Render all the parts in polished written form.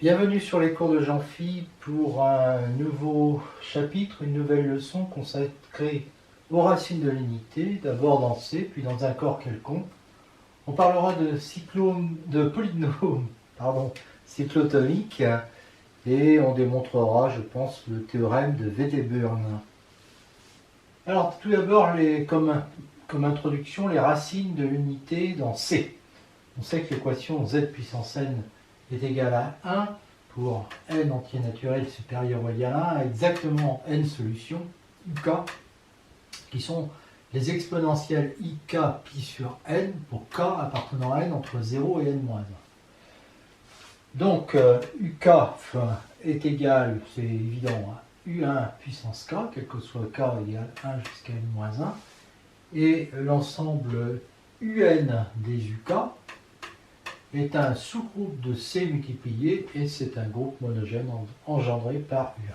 Bienvenue sur les cours de Jean-Phi pour un nouveau chapitre, une nouvelle leçon consacrée aux racines de l'unité, d'abord dans C, puis dans un corps quelconque. On parlera de polynômes cyclotomiques et on démontrera, je pense, le théorème de Wedderburn. Alors tout d'abord, comme introduction, les racines de l'unité dans C. On sait que l'équation z puissance n est égale à 1 pour n entier naturel supérieur ou égal à 1 à exactement n solutions, UK, qui sont les exponentielles ik pi sur n pour k appartenant à n entre 0 et n-1. Donc UK est égal, c'est évident, à U1 puissance k, quel que soit k égale 1 jusqu'à n-1, et l'ensemble UN des UK est un sous-groupe de C multiplié et c'est un groupe monogène engendré par U1.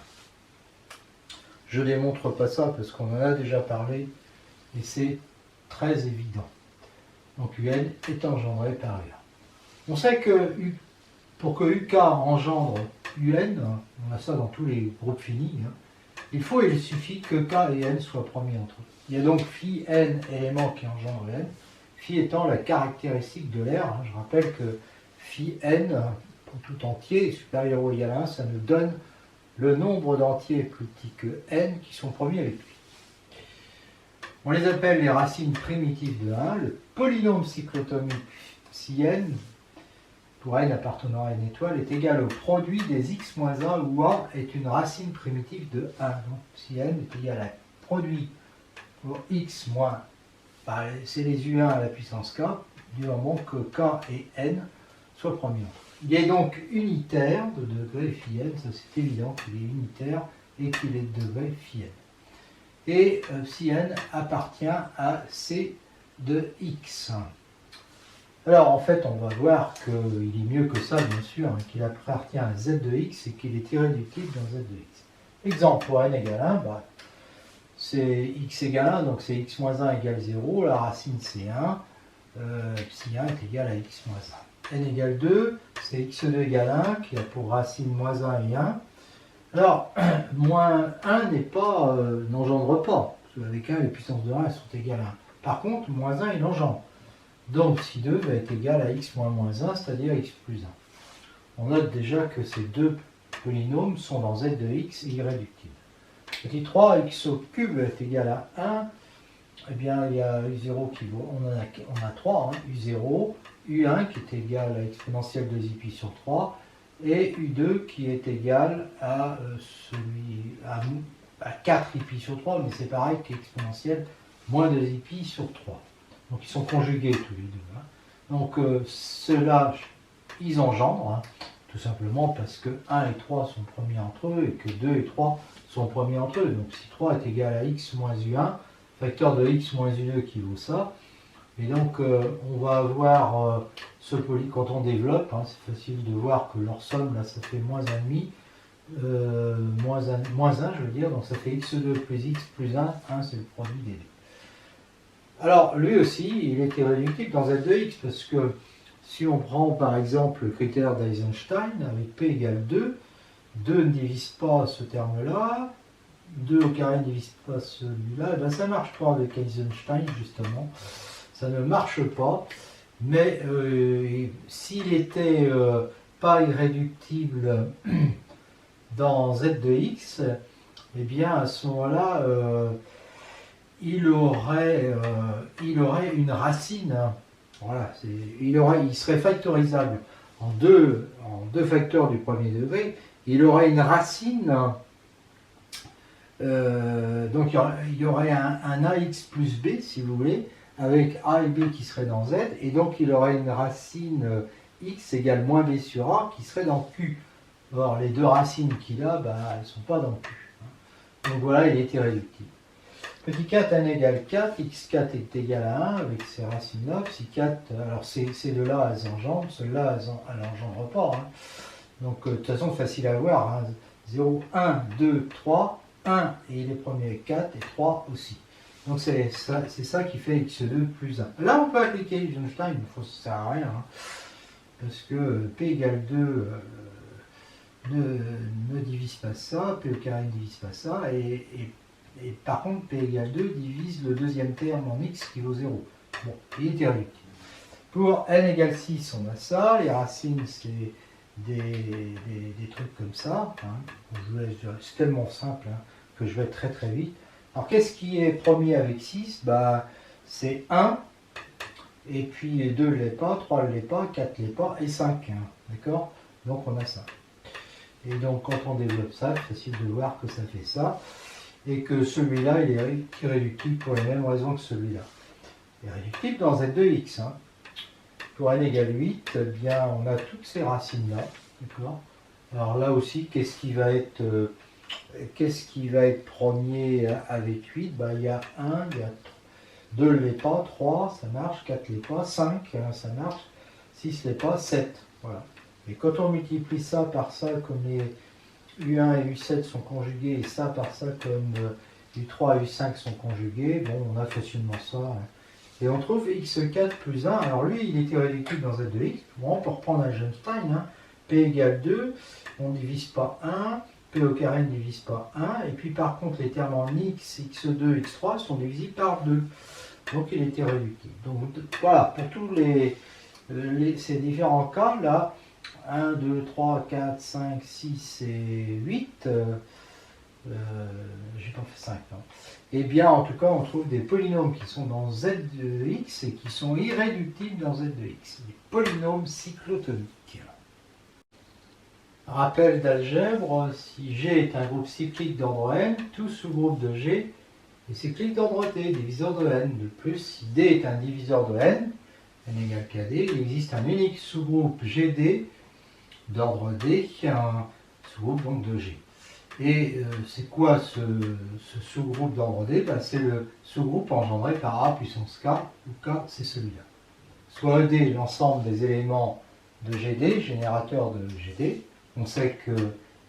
Je ne démontre pas ça parce qu'on en a déjà parlé et c'est très évident. Donc UN est engendré par U1. On sait que pour que UK engendre UN, on a ça dans tous les groupes finis, il suffit que K et N soient premiers entre eux. Il y a donc phi N éléments qui engendrent N, phi étant la caractéristique de l'air. Je rappelle que phi N, pour tout entier, est supérieur ou égal à 1, ça nous donne le nombre d'entiers plus petits que N qui sont premiers avec lui. On les appelle les racines primitives de 1. Le polynôme cyclotomique psi N, pour n appartenant à n étoile, est égal au produit des x-1 où a est une racine primitive de 1. Donc psi n est égal à produit pour x moins, c'est les U1 à la puissance k, du moment que k et n soient premiers. Il est donc unitaire de degré phi n, ça c'est évident qu'il est unitaire et qu'il est de degré phi n. Et psi n appartient à c de x. Alors en fait on va voir qu'il est mieux que ça bien sûr, qu'il appartient à z de x et qu'il est irréductible dans z de x. Exemple pour n égale 1, c'est x égale 1, donc c'est x moins 1 égale 0, la racine c'est 1, psi 1 est égal à x moins 1. n égale 2, c'est x2 égale 1, qui a pour racine moins 1 et 1. Alors, moins 1 n'engendre pas, parce qu'avec 1, les puissances de 1 sont égales à 1. Par contre, moins 1, il engendre. Donc, psi 2 va être égal à x moins moins 1, c'est-à-dire x plus 1. On note déjà que ces deux polynômes sont dans z de x irréductibles. Petit 3, x au cube est égal à 1. Eh bien, il y a U0 qui vaut, on a 3, U0, U1 qui est égal à exponentielle de pi sur 3, et U2 qui est égal à, à 4 pi sur 3, mais c'est pareil qu'exponentielle moins 2 pi sur 3. Donc ils sont conjugués tous les deux. Donc ceux-là, ils engendrent, tout simplement parce que 1 et 3 sont premiers entre eux et que 2 et 3 sont premiers entre eux. Donc si 3 est égal à x moins u1, facteur de x moins u2 qui vaut ça. Et donc on va avoir quand on développe, c'est facile de voir que leur somme, là ça fait moins 1,5, moins 1 je veux dire, donc ça fait x2 plus x plus 1, 1 c'est le produit des deux. Alors lui aussi, il est irréductible dans z de x parce que si on prend par exemple le critère d'Eisenstein avec p égale 2, 2 ne divise pas ce terme-là, 2 au carré ne divise pas celui-là, et bien ça ne marche pas avec Eisenstein justement, ça ne marche pas, mais s'il n'était pas irréductible dans z de x, eh bien à ce moment-là, il aurait une racine, voilà, il serait factorisable en deux facteurs du premier degré, il aurait une racine, donc il y aurait un ax plus b, si vous voulez, avec a et b qui seraient dans z, et donc il aurait une racine x égale moins b sur a qui serait dans q. Or, les deux racines qu'il a, elles ne sont pas dans q. Donc voilà, il est irréductible. Petit 4, n égale 4, x4 est égal à 1 avec ces racines-là. Psi 4, alors ces deux-là, elles engendrent, celles-là, elles n'engendrent pas. Donc, de toute façon, facile à voir. 0, 1, 2, 3, 1 et il est premier avec 4 et 3 aussi. Donc, c'est ça qui fait x2 plus 1. Là, on peut appliquer Eisenstein, mais ça ne sert à rien. Parce que p égale 2, ne divise pas ça, P au carré ne divise pas ça, et par contre P égale 2 divise le deuxième terme en X qui vaut 0. Bon, il est irréductible. Pour n égale 6, on a ça, les racines c'est des trucs comme ça, hein. C'est tellement simple hein, que je vais très très vite. Alors qu'est-ce qui est premier avec 6? Bah, c'est 1, et puis 2 ne l'est pas, 3 ne l'est pas, 4 ne l'est pas, et 5. Hein, d'accord? Donc on a ça. Et donc quand on développe ça, c'est facile de voir que ça fait ça, et que celui-là, il est irréductible pour les mêmes raisons que celui-là. Irréductible dans Z2X. Hein. Pour n égale 8, eh bien, on a toutes ces racines-là. D'accord. Alors là aussi, qu'est-ce qui va être premier avec 8? Bah, il y a 1, il y a 2 ne l'est pas, 3, ça marche, 4 ne l'est pas, 5, ça marche, 6 ne l'est pas, 7. Voilà. Et quand on multiplie ça par ça, comme les U1 et U7 sont conjugués, et ça par ça, comme U3 et U5 sont conjugués, bon, on a facilement ça. Hein. Et on trouve x4 plus 1. Alors lui, il était irréductible dans Z2x. Bon, on peut reprendre Eisenstein. Hein. P égale 2, on ne divise pas 1. P au carré ne divise pas 1. Et puis par contre, les termes en x, x2, x3 sont divisés par 2. Donc il est irréductible. Donc voilà, pour tous ces différents cas, là, 1, 2, 3, 4, 5, 6 et 8, j'ai pas fait 5, non. Eh bien, en tout cas, on trouve des polynômes qui sont dans Z de X et qui sont irréductibles dans Z de X. Des polynômes cyclotoniques. Rappel d'algèbre, si G est un groupe cyclique d'ordre n, tout sous-groupe de G est cyclique d'ordre t, diviseur de n. De plus, si D est un diviseur de n égale KD, il existe un unique sous-groupe GD d'ordre D qui est un sous-groupe donc de G. Et c'est quoi ce sous-groupe d'ordre D? Ben, c'est le sous-groupe engendré par A puissance K, où K c'est celui-là. Soit ED, l'ensemble des éléments de GD, générateur de GD. On sait que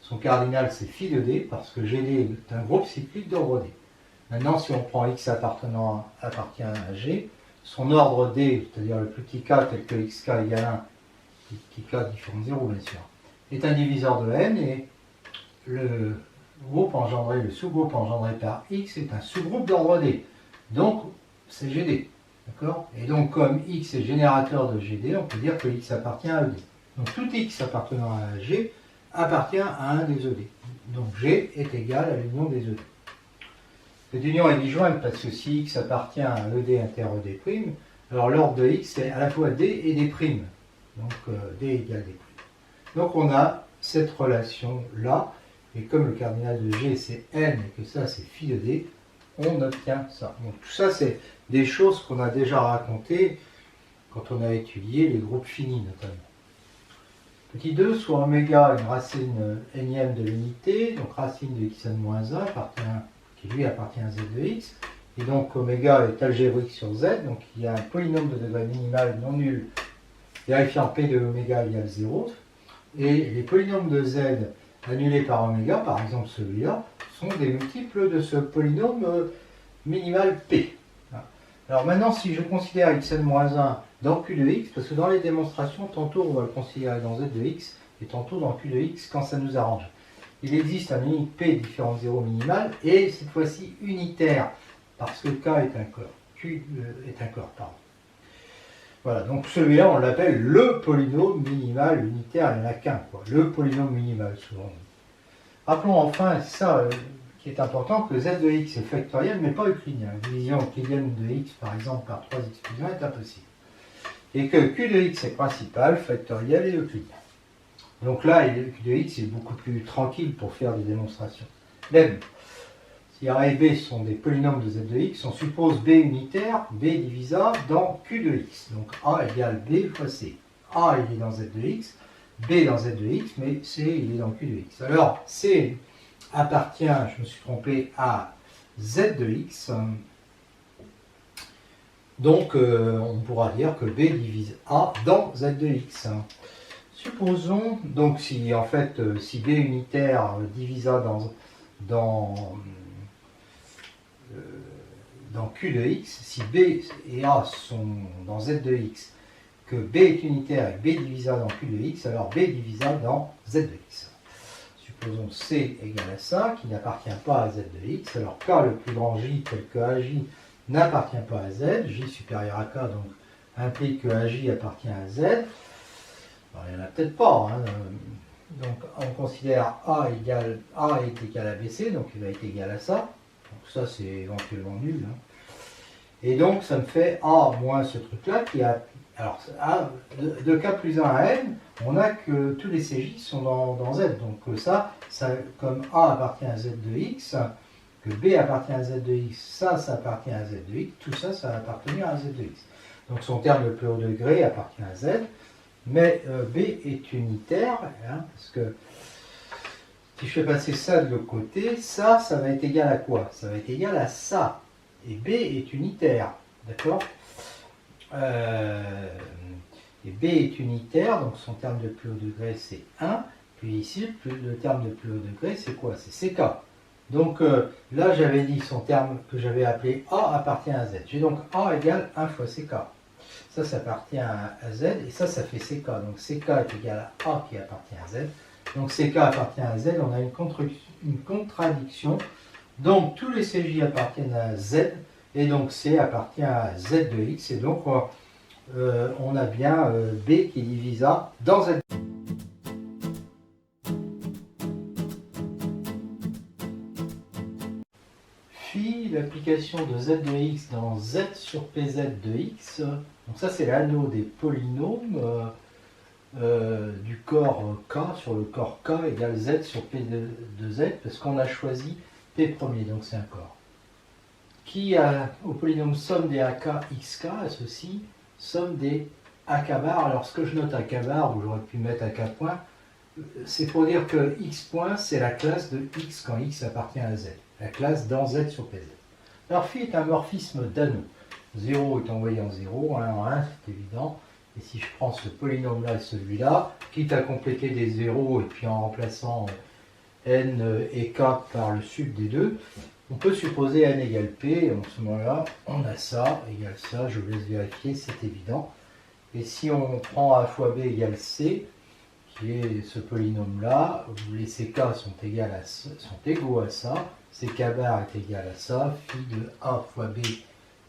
son cardinal c'est phi de D, parce que GD est un groupe cyclique d'ordre D. Maintenant, si on prend X appartient à G, son ordre D, c'est-à-dire le plus petit K tel que XK égale 1, qui K différent de 0 bien sûr, est un diviseur de N, et le sous-groupe engendré par X est un sous-groupe d'ordre D. Donc, c'est GD. D'accord? Et donc, comme X est générateur de GD, on peut dire que X appartient à ED. Donc, tout X appartenant à G appartient à un des ED. Donc, G est égal à l'union des ED. Cette union est disjointe parce que si X appartient à ED inter-ED', alors l'ordre de X est à la fois D et D'. Donc, D égale D'. Donc, on a cette relation-là. Et comme le cardinal de G c'est N et que ça c'est phi de D, on obtient ça. Donc tout ça c'est des choses qu'on a déjà racontées quand on a étudié les groupes finis notamment. Petit 2, soit oméga une racine énième de l'unité, donc racine de xn-1 qui lui appartient à z de x, et donc oméga est algébrique sur z, donc il y a un polynôme de degré minimal non nul vérifiant p de oméga égale 0, et les polynômes de z annulés par oméga, par exemple celui-là, sont des multiples de ce polynôme minimal p. Alors maintenant, si je considère xn-1 dans Q de x, parce que dans les démonstrations, tantôt on va le considérer dans z de x, et tantôt dans Q de x quand ça nous arrange. Il existe un unique p différent de 0 minimal, et cette fois-ci unitaire, parce que K est un corps. Q est un corps, pardon. Voilà, donc celui-là, on l'appelle le polynôme minimal unitaire, il n'y en a qu'un, quoi. Le polynôme minimal, souvent. Rappelons enfin, c'est ça qui est important, que z de x est factoriel, mais pas euclidien. La division euclidienne de x, par exemple, par 3x plus 1 est impossible. Et que q de x est principal, factoriel et euclidien. Donc là, q de x est beaucoup plus tranquille pour faire des démonstrations. Lemme. Si A et B sont des polynômes de z de x, on suppose B unitaire, B divisa dans Q de x. Donc A égale B fois C. A, il est dans z de x, B dans z de x, mais C, il est dans Q de x. Alors, C appartient, je me suis trompé, à z de x. Donc, on pourra dire que B divise A dans z de x. Supposons, donc, si en fait, si B unitaire divisa dans Q de x, si B et A sont dans z de x, que B est unitaire et B divisa dans Q de x, alors B divisa dans z de x. supposons C égale à ça, qui n'appartient pas à Z de X. Alors K, le plus grand J, tel que AJ, n'appartient pas à Z. J supérieur à K, donc, implique que AJ appartient à Z. Alors, il n'y en a peut-être pas. Hein. Donc, on considère A est égal à BC, donc il va être égal à ça. Donc, ça, c'est éventuellement nul. Hein. Et donc, ça me fait A moins ce truc-là qui a... Alors, de K plus 1 à N, on a que tous les CJ sont dans Z. Donc, ça, comme A appartient à Z de X, que B appartient à Z de X, ça appartient à Z de X, tout ça, ça va appartenir à Z de X. Donc, son terme le plus haut degré appartient à Z. Mais B est unitaire, hein, parce que si je fais passer ça de l'autre côté, ça va être égal à quoi? Ça va être égal à ça. Et B est unitaire, d'accord? Et B est unitaire, donc son terme de plus haut degré c'est 1. Puis ici, le terme de plus haut degré c'est quoi? C'est CK. Donc là, j'avais dit son terme que j'avais appelé A appartient à Z. J'ai donc A égale 1 fois CK. Ça appartient à Z, et ça fait CK. Donc CK est égal à A qui appartient à Z. Donc CK appartient à Z, on a une contradiction. Donc tous les CJ appartiennent à Z, et donc C appartient à Z de X, et donc on a bien B qui divise A dans Z. Phi, l'application de Z de X dans Z sur PZ de X. Donc ça c'est l'anneau des polynômes du corps K sur le corps K égale Z sur P de Z, parce qu'on a choisi P premier, donc c'est un corps. Qui a au polynôme somme des AK XK associe somme des AK bar. Alors ce que je note AK bar, ou j'aurais pu mettre AK point, c'est pour dire que X point c'est la classe de X quand X appartient à Z. La classe dans Z sur PZ. Alors phi est un morphisme d'anneau. 0 est envoyé en 0, 1 en 1, c'est évident. Et si je prends ce polynôme-là et celui-là, quitte à compléter des zéros et puis en remplaçant n et k par le sub des deux, on peut supposer n égale p, et en ce moment-là, on a ça égale ça, je vous laisse vérifier, c'est évident. Et si on prend a fois b égale c, qui est ce polynôme-là, où les ck sont égaux à ça, ck bar est égal à ça, phi de a fois b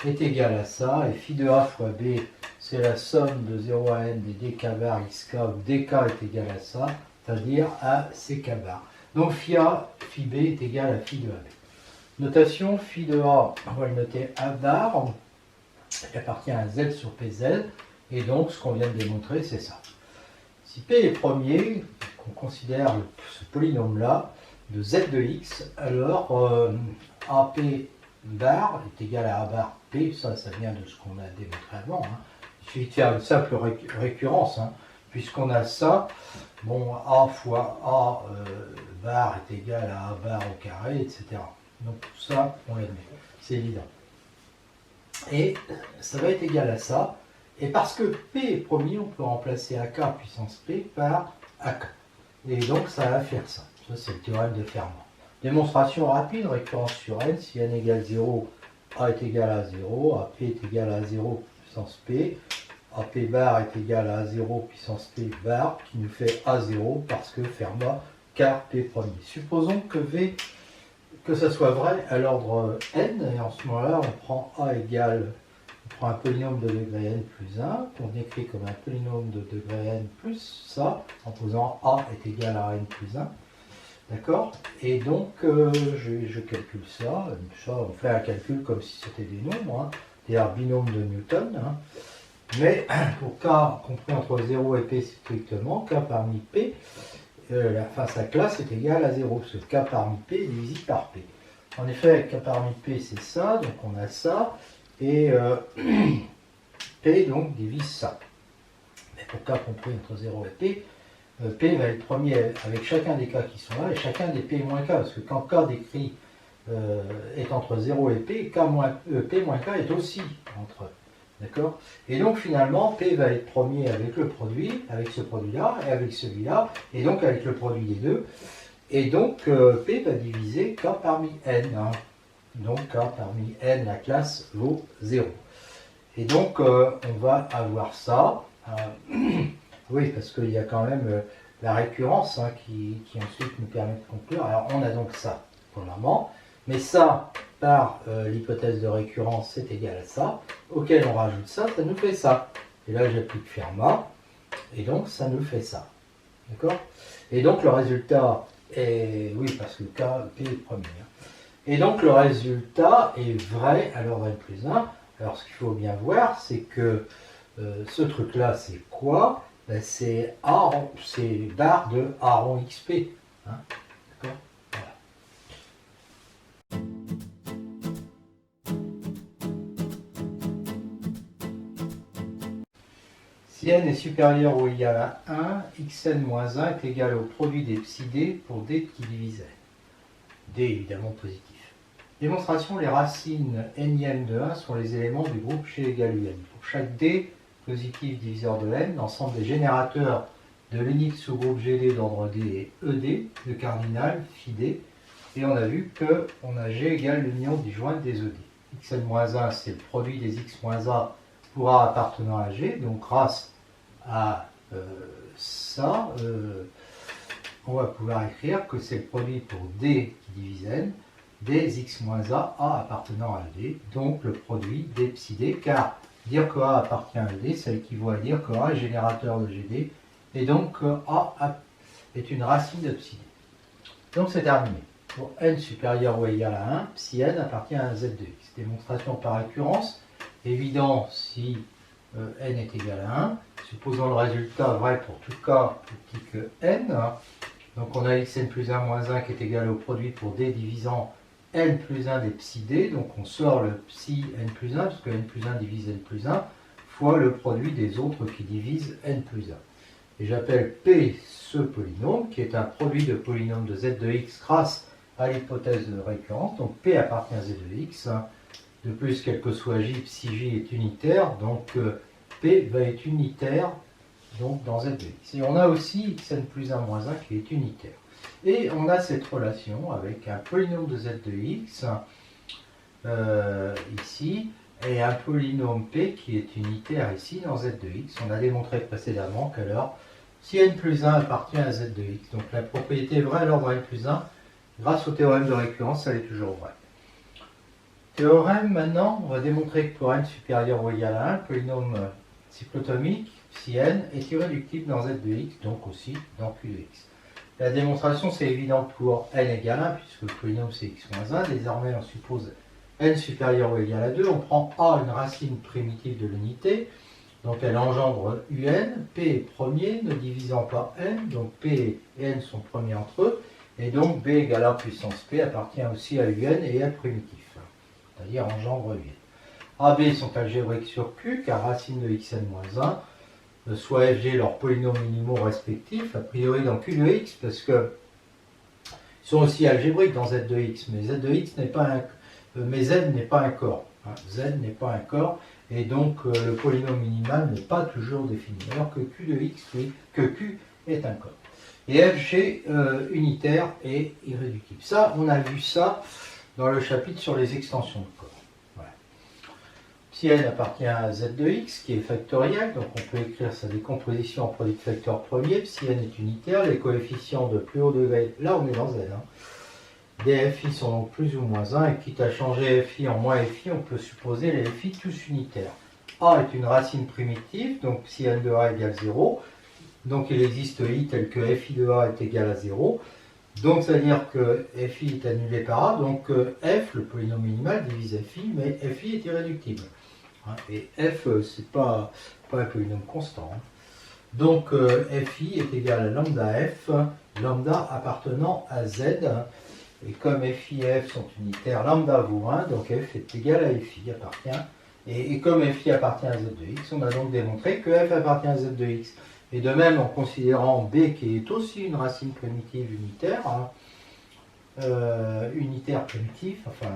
est égal à ça, et phi de a fois b, c'est la somme de 0 à n des dk bar xk, où dk est égal à ça, c'est-à-dire à ck bar. Donc phi a, phi b est égal à phi de ab. Notation, phi de a, on va le noter a bar, qui appartient à z sur pz, et donc ce qu'on vient de démontrer, c'est ça. Si p est premier, qu'on considère ce polynôme-là, de z de x, alors ap bar est égal à a bar p, ça vient de ce qu'on a démontré avant. Hein. Il suffit de faire une simple récurrence, hein. Puisqu'on a ça, bon, a fois a bar est égal à a bar au carré, etc. Donc tout ça, on l'admet, c'est évident. Et ça va être égal à ça, et parce que p est premier, on peut remplacer ak puissance p par ak. Et donc ça va faire ça. Ça c'est le théorème de Fermat. Démonstration rapide, récurrence sur n, si n égale 0, a est égal à 0, ap est égal à 0 puissance p, ap bar est égal à 0 puissance p bar, qui nous fait a0 parce que Fermat car p premier. Supposons que v, que ça soit vrai à l'ordre n, et en ce moment-là, on prend a égale, on prend un polynôme de degré n plus 1, qu'on écrit comme un polynôme de degré n plus ça, en posant a est égal à n plus 1. D'accord? Et donc, je calcule ça. On fait un calcul comme si c'était des nombres, hein, c'est-à-dire binôme de Newton. Hein. Mais pour k compris entre 0 et p strictement, k parmi p, sa classe est égale à 0, parce que k parmi p est divisible par p. En effet, k parmi p c'est ça, donc on a ça, et p donc divise ça. Mais pour k compris entre 0 et p, P va être premier avec chacun des cas qui sont là et chacun des P moins K, parce que quand K décrit est entre 0 et P, P moins K est aussi entre eux. D'accord? Et donc finalement, P va être premier avec le produit, avec ce produit-là, et avec celui-là, et donc avec le produit des deux. Et donc P va diviser K parmi N. Hein. Donc K parmi N, la classe vaut 0. Et donc on va avoir ça. Oui, parce qu'il y a quand même la récurrence hein, qui ensuite nous permet de conclure. Alors on a donc ça, premièrement, mais ça, par l'hypothèse de récurrence, c'est égal à ça, auquel on rajoute ça, ça nous fait ça. Et là j'applique Fermat, et donc ça nous fait ça. D'accord? Et donc le résultat est... Oui, parce que P est premier. Hein. Et donc le résultat est vrai à l'ordre n+1. Alors ce qu'il faut bien voir, c'est que ce truc-là, c'est quoi? Ben, c'est barre de A rond XP. Hein, d'accord? Voilà. Si n est supérieur ou égal à 1, xn-1 est égal au produit des psi d pour d qui divise n. D évidemment positif. Démonstration, les racines nième de 1 sont les éléments du groupe G égale UN. Pour chaque D positif diviseur de n, l'ensemble des générateurs de l'unique sous-groupe GD d'ordre D est ED, le cardinal, phi D, et on a vu qu'on a G égale l'union disjointe des ED. Xn-1, c'est le produit des x-a pour A appartenant à G, donc grâce à ça, on va pouvoir écrire que c'est le produit pour D qui divise n, des x-a, A appartenant à D, donc le produit des psi D, car dire que A appartient à D, ça équivaut à dire que A est générateur de GD, et donc A est une racine de psi D. Donc c'est terminé. Pour n supérieur ou égal à 1, psi n appartient à un z de x. Démonstration par récurrence, évident si n est égal à 1, supposons le résultat vrai pour tout cas plus petit que n. Donc on a xn+1 moins 1 qui est égal au produit pour d divisant n+1 des psi d, donc on sort le psi n+1, parce que n+1 divise n+1, fois le produit des autres qui divisent n+1. Et j'appelle P ce polynôme, qui est un produit de polynôme de z de x grâce à l'hypothèse de récurrence, donc P appartient à z de x. De plus, quel que soit j, psi j est unitaire, donc P va être unitaire donc dans z de x. Et on a aussi xn+1 moins 1 qui est unitaire. Et on a cette relation avec un polynôme de z de x, ici, et un polynôme P qui est unitaire ici dans z de x. On a démontré précédemment qu'alors, si n+1 appartient à z de x, donc la propriété est vraie à l'ordre n+1, grâce au théorème de récurrence, elle est toujours vraie. Théorème, maintenant, on va démontrer que pour n supérieur ou égal à 1, le polynôme cyclotomique, si n, est irréductible dans z de x, donc aussi dans q de x. La démonstration, c'est évident pour n égale 1, puisque le polynôme c'est x-1. Désormais, on suppose n supérieur ou égal à 2. On prend A, une racine primitive de l'unité, donc elle engendre un. P est premier, ne divisant pas n, donc P et n sont premiers entre eux, et donc B égale A puissance P appartient aussi à un et L primitif, c'est-à-dire engendre un. A, B sont algébriques sur Q, car racine de xn-1, soit fg leurs polynômes minimaux respectifs, a priori dans q de x, parce que ils sont aussi algébriques dans z de x, mais z de x n'est pas un, mais z n'est pas un corps. Hein, z n'est pas un corps, et donc le polynôme minimal n'est pas toujours défini, alors que q de x, oui, que q est un corps. Et fg unitaire et irréductible. Ça, on a vu ça dans le chapitre sur les extensions de corps. Si n appartient à z de x, qui est factoriel, donc on peut écrire sa décomposition en produit de facteur premier. Si n est unitaire, les coefficients de plus haut degré, là on est dans z, hein, des fi sont donc plus ou moins 1, et quitte à changer fi en moins fi, on peut supposer les fi tous unitaires. A est une racine primitive, donc si n de a égale 0, donc il existe i tel que fi de a est égal à 0, donc ça veut dire que fi est annulé par a, donc f, le polynôme minimal, divise fi, mais fi est irréductible. Et f, c'est pas un polynôme constant. Donc fi est égal à lambda f, lambda appartenant à z. Et comme fi et f sont unitaires, lambda vaut 1, donc f est égal à fi, appartient. Et comme fi appartient à z de x, on a donc démontré que f appartient à z de x. Et de même, en considérant b qui est aussi une racine primitive unitaire, unitaire primitive, enfin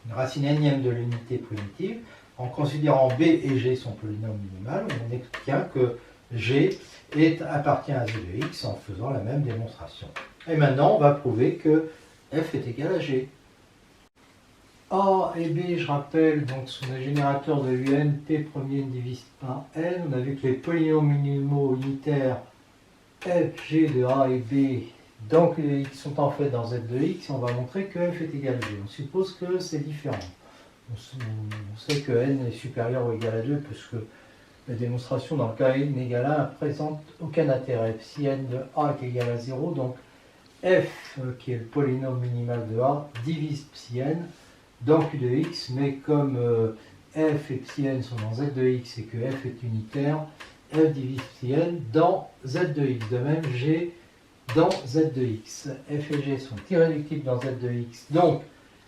une racine énième de l'unité primitive, en considérant b et g sont polynômes minimal, on obtient que g appartient à z de x en faisant la même démonstration. Et maintenant, on va prouver que f est égal à g. A et B, je rappelle, donc sont des générateurs de un, P premier ne divise par n. On a vu que les polynômes minimaux unitaires f, g de A et B, donc ils sont en fait dans z de x, on va montrer que f est égal à g. On suppose que c'est différent. On sait que n est supérieur ou égal à 2 parce que la démonstration dans le cas n égale à 1 présente aucun intérêt. Si n de A est égal à 0, donc f, qui est le polynôme minimal de A, divise psi n dans q de x, mais comme f et psi n sont dans z de x et que f est unitaire, f divise psi n dans z de x. De même, g dans z de x. f et g sont irréductibles dans z de x, donc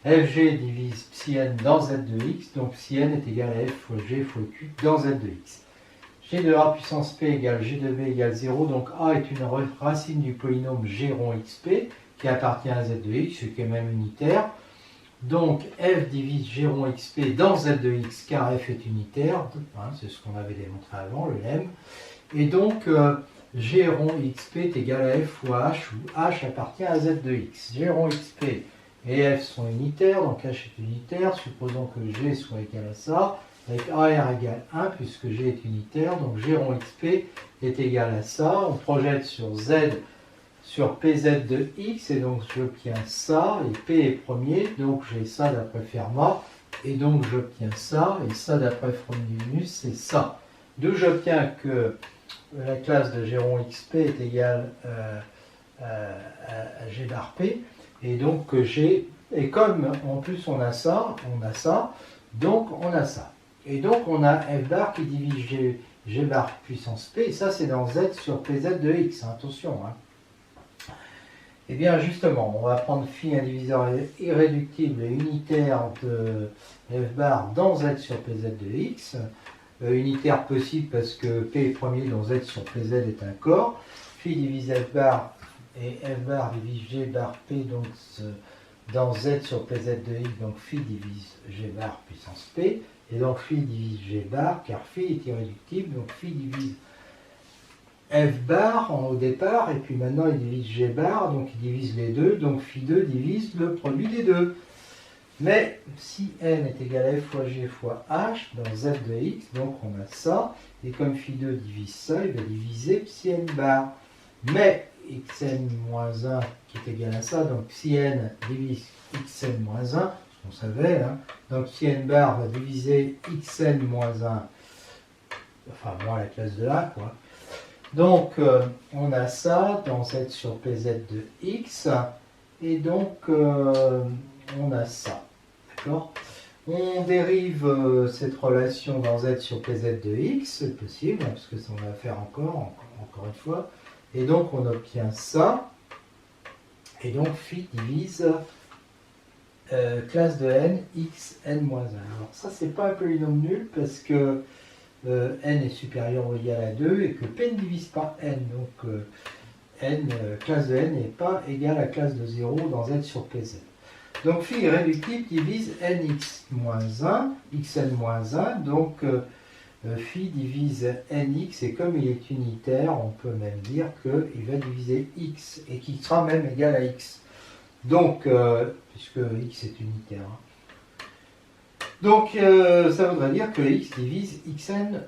fg divise psi n dans z de x, donc psi n est égal à f fois g fois q dans z de x. G de A puissance p égale G de B égale 0, donc A est une racine du polynôme G rond xp qui appartient à Z de x, ce qui est même unitaire. Donc f divise G rond xp dans Z de x car f est unitaire, hein, c'est ce qu'on avait démontré avant, le lemme. Et donc G rond xp est égal à f fois h où h appartient à Z de x. G rond xp et f sont unitaires, donc h est unitaire, supposons que G soit égal à ça. Avec AR égale 1, puisque G est unitaire, donc G rond XP est égal à ça. On projette sur Z, sur PZ de X, et donc j'obtiens ça, et P est premier, donc j'ai ça d'après Fermat, et donc j'obtiens ça, et ça d'après Frobenius, c'est ça. D'où j'obtiens que la classe de G rond XP est égale à G bar P, et donc que G, et comme en plus on a ça, donc on a ça. Et donc on a f bar qui divise g bar puissance p, et ça c'est dans z sur pz de x, hein, attention. Hein. Et bien justement, on va prendre phi un diviseur irréductible et unitaire de f bar dans z sur pz de x. Unitaire possible parce que p est premier, donc z sur pz est un corps. Phi divise f bar et f bar divise g bar p, donc dans z sur pz de x, donc phi divise g bar puissance p. Et donc phi divise g bar, car phi est irréductible, donc phi divise f bar au départ, et puis maintenant il divise g bar, donc il divise les deux, donc phi 2 divise le produit des deux. Mais si n est égal à f fois g fois h dans z de x, donc on a ça, et comme phi 2 divise ça, il va diviser psi n bar. Mais xn moins 1 qui est égal à ça, donc psi n divise xn moins 1, on savait, hein. Donc si n bar va diviser xn moins 1, enfin moins la classe de A, quoi. Donc on a ça dans z sur pz de x, et donc on a ça, d'accord. On dérive cette relation dans z sur pz de x, c'est possible, parce que ça on va faire encore une fois, et donc on obtient ça, et donc phi divise classe de n, x, n-1. Alors ça, c'est pas un polynôme nul parce que n est supérieur ou égal à 2 et que p ne divise pas n. Donc classe de n n'est pas égale à classe de 0 dans z sur pz. Donc phi irréductible divise nx-1, xn-1, donc phi divise nx, et comme il est unitaire, on peut même dire qu'il va diviser x, et qu'il sera même égal à x. Donc, puisque x est unitaire. Hein. Donc, ça voudrait dire que x divise xn,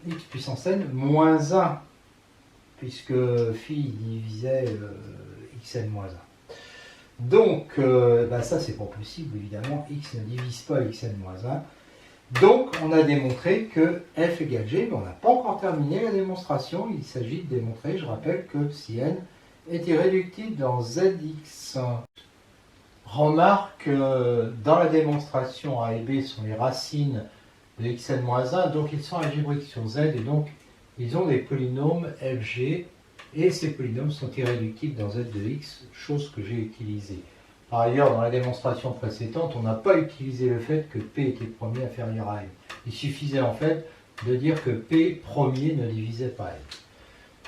x puissance n moins 1, puisque phi divisait xn moins 1. Donc, ça c'est pas possible, évidemment, x ne divise pas xn moins 1. Donc, on a démontré que f égale g, mais on n'a pas encore terminé la démonstration. Il s'agit de démontrer, je rappelle, que si n est irréductible dans zx. Remarque dans la démonstration A et B sont les racines de xn-1, donc ils sont algébriques sur z, et donc ils ont des polynômes fg, et ces polynômes sont irréductibles dans z de x, chose que j'ai utilisée. Par ailleurs, dans la démonstration précédente, on n'a pas utilisé le fait que P était premier inférieur à N. Il suffisait en fait de dire que P premier ne divisait pas N.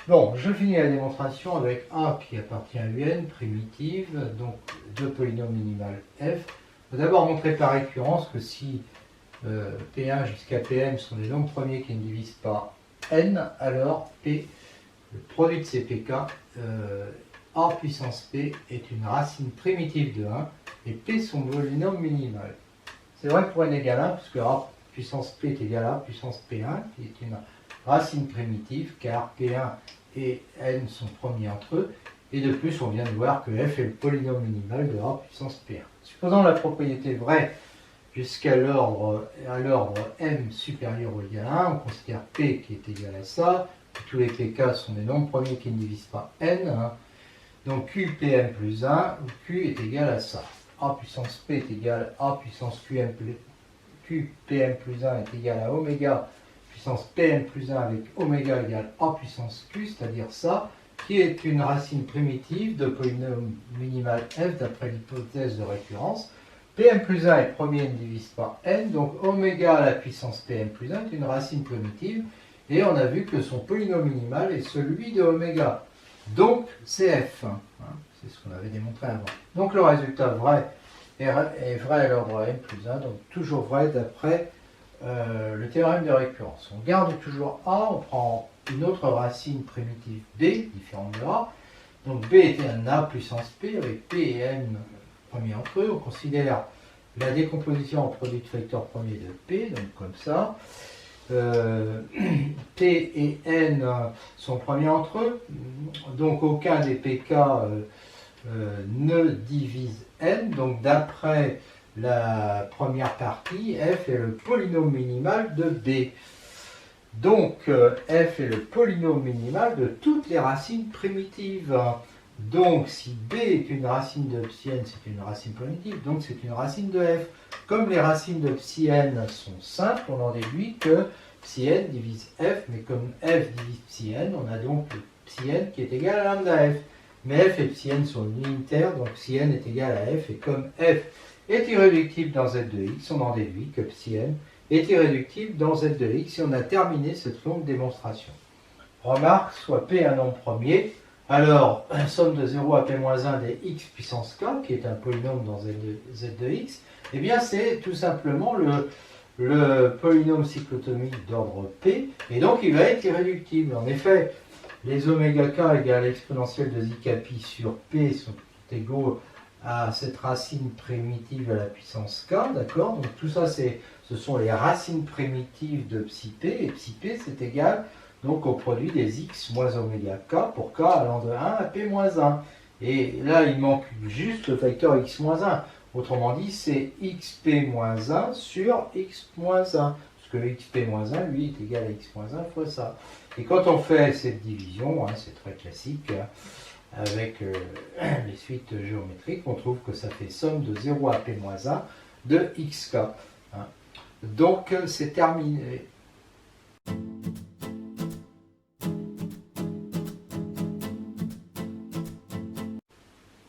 Bon, je finis la démonstration avec A qui appartient à UN, primitive, donc deux polynômes minimal F. Je vais d'abord montrer par récurrence que si P1 jusqu'à Pm sont des nombres premiers qui ne divisent pas N, alors P, le produit de ces PK, A puissance P est une racine primitive de 1 et P son polynôme minimal. C'est vrai pour N égale 1, puisque A puissance P est égal à A puissance P1, qui est une racine primitive, car P1 et N sont premiers entre eux, et de plus on vient de voir que F est le polynôme minimal de A puissance P1. Supposons la propriété vraie jusqu'à l'ordre M supérieur ou égal à 1, on considère P qui est égal à ça, tous les PK sont des nombres premiers qui ne divisent pas N, hein. Donc QPM plus 1, où Q est égal à ça. A puissance P est égal à A puissance QPM plus 1 est égal à oméga puissance Pn plus 1 avec oméga égale A puissance Q, c'est-à-dire ça, qui est une racine primitive de polynôme minimal f d'après l'hypothèse de récurrence. Pm plus 1 est premier, ne divise pas n, donc oméga à la puissance Pm plus 1 est une racine primitive, et on a vu que son polynôme minimal est celui de oméga. Donc c'est f, hein, c'est ce qu'on avait démontré avant. Donc le résultat vrai est vrai à l'ordre n plus 1, donc toujours vrai d'après le théorème de récurrence. On garde toujours A, on prend une autre racine primitive B, différente de A. Donc B était un A puissance P, avec P et N premiers entre eux. On considère la décomposition en produit de facteur premier de P, donc comme ça. P et N sont premiers entre eux, donc aucun des PK ne divise N, donc d'après la première partie, F est le polynôme minimal de B. Donc F est le polynôme minimal de toutes les racines primitives. Donc si B est une racine de psi n, c'est une racine primitive, donc c'est une racine de F. Comme les racines de psi n sont simples, on en déduit que psi n divise F, mais comme F divise psi n, on a donc psi n qui est égal à lambda F. Mais F et psi n sont unitaires, donc psi n est égal à F, et comme F est irréductible dans Z de X, on en déduit que psi n est irréductible dans Z de X, et on a terminé cette longue démonstration. Remarque, soit P un nombre premier, alors somme de 0 à P-1 des X puissance K, qui est un polynôme dans Z de X, eh bien c'est tout simplement le polynôme cyclotomique d'ordre P, et donc il va être irréductible. En effet, les oméga K égale exponentielle de Zk pi sur P sont égaux à cette racine primitive à la puissance K, d'accord? Donc tout ça, ce sont les racines primitives de psi P, et psi P c'est égal donc au produit des X moins oméga K pour K allant de 1 à P moins 1. Et là, il manque juste le facteur X moins 1. Autrement dit, c'est XP moins 1 sur X moins 1. Parce que XP moins 1, lui, est égal à X moins 1 fois ça. Et quand on fait cette division, hein, c'est très classique, avec les suites géométriques, on trouve que ça fait somme de 0 à P moins 1 de XK. Hein. Donc, c'est terminé.